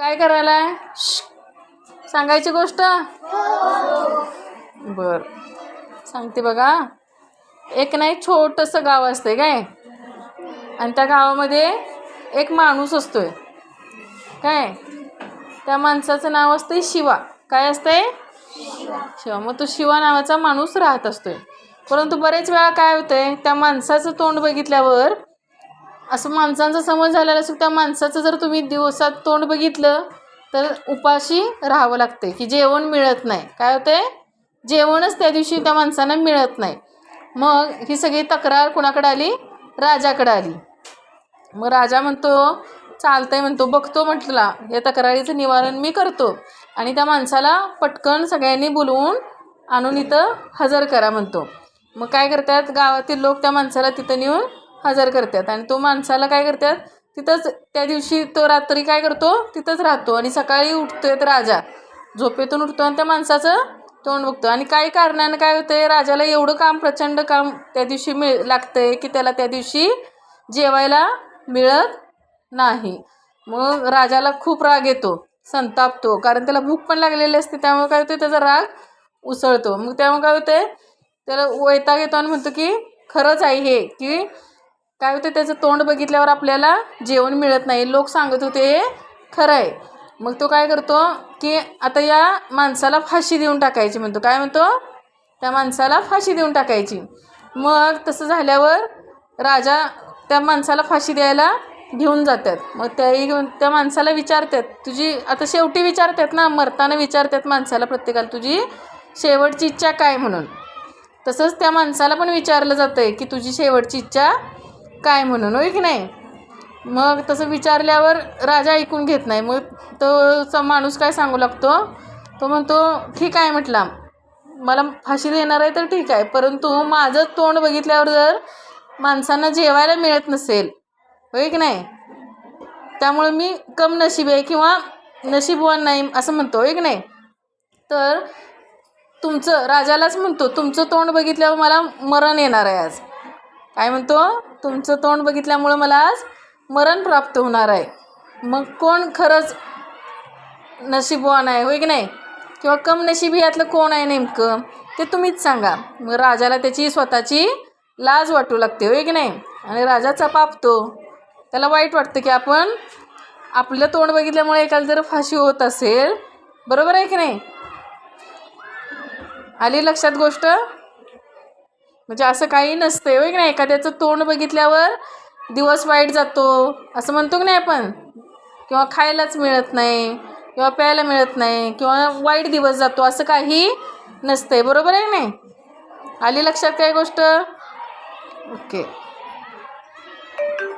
काय करायलाय? सांगायची गोष्ट बर सांगते बघा. एक नाही छोटंसं गाव असते काय, आणि त्या गावामध्ये एक माणूस असतोय काय. त्या माणसाचं नाव असतंय शिवा. काय असतंय? शिवा. मग तो शिवा नावाचा माणूस राहत असतोय. परंतु बरेच वेळा काय होतंय, त्या माणसाचं तोंड बघितल्यावर असं माणसांचा समज झालेला असतो, त्या माणसाचं जर तुम्ही दिवसात तोंड बघितलं तर उपाशी राहावं लागते, की जेवण मिळत नाही. काय होतंय? जेवणच त्या दिवशी त्या माणसांना मिळत नाही. मग ही सगळी तक्रार कुणाकडे आली? राजाकडे आली. मग राजा म्हणतो चालतंय, म्हणतो बघतो, म्हटला या तक्रारीचं निवारण मी करतो, आणि त्या माणसाला पटकन सगळ्यांनी बोलवून आणून इथं हजर करा म्हणतो. मग काय करतात, गावातील लोक त्या माणसाला तिथं नेऊन हजर करतात, आणि तो माणसाला काय करतात तिथंच त्या दिवशी तो रात्री काय करतो तिथंच राहतो, आणि सकाळी उठतोय तर राजा झोपेतून उठतो आणि त्या माणसाचं तोंड बघतो. आणि काही कारणानं काय होतंय, राजाला एवढं काम, प्रचंड काम त्या दिवशी लागतंय की त्याला त्या दिवशी जेवायला मिळत नाही. मग राजाला खूप राग येतो, संतापतो, कारण त्याला भूक पण लागलेली असते. त्यामुळे काय होतं, त्याचा राग उसळतो. मग त्यामुळे काय होते, त्याला वैताग येतो आणि म्हणतो की खरंच आहे हे, की काय होते त्याचं तोंड बघितल्यावर आपल्याला जेवण मिळत नाही. लोक सांगत होते हे खरं आहे. मग तो काय करतो की आता या माणसाला फाशी देऊन टाकायची म्हणतो. काय म्हणतो? त्या माणसाला फाशी देऊन टाकायची. मग तसं झाल्यावर राजा त्या माणसाला फाशी द्यायला घेऊन जातात. मग त्याही घेऊन त्या माणसाला विचारतात, तुझी आता शेवटी विचारतात ना, मरताना विचारतात माणसाला प्रत्येकाला, तुझी शेवटची इच्छा काय म्हणून. तसंच त्या माणसाला पण विचारलं जातं आहे की तुझी शेवटची इच्छा काय म्हणून, होय की नाही. मग तसं विचारल्यावर राजा ऐकून घेत नाही. मग तो माणूस काय सांगू लागतो, तो म्हणतो ठीक आहे म्हटला, मला फाशी देणार आहे तर ठीक आहे, परंतु माझं तोंड बघितल्यावर जर माणसांना जेवायला मिळत नसेल, होय की नाही, त्यामुळे मी कम नशीब आहे किंवा नशीबवान नाही असं म्हणतो, होय की नाही. तर तुमचं, राजालाच म्हणतो, तुमचं तोंड बघितल्यावर मला मरण येणार आहे आज. काय म्हणतो? तुमचं तोंड बघितल्यामुळं मला आज मरण प्राप्त होणार आहे. मग कोण खरंच नशीबवान आहे, होय की नाही, किंवा कम नशीबी यातलं कोण आहे नेमकं, ते तुम्हीच सांगा. मग राजाला त्याची स्वतःची लाज वाटू लागते, होय की नाही, आणि राजा चपापतो. त्याला वाईट वाटतं की आपण आपलं तोंड बघितल्यामुळे एकाला जर फाशी होत असेल, बरोबर आहे की नाही. आली लक्षात गोष्ट? म्हणजे असं काही नसते, होय की नाही. एखाद्याचं तोंड बघितल्यावर दिवस वाईट जातो असं म्हणतो की नाही आपण, किंवा खायलाच मिळत नाही, किंवा प्यायला मिळत नाही, किंवा वाईट दिवस जातो, असं काही नसतंय, बरोबर आहे की नाही. आली लक्षात काय गोष्ट? ओके.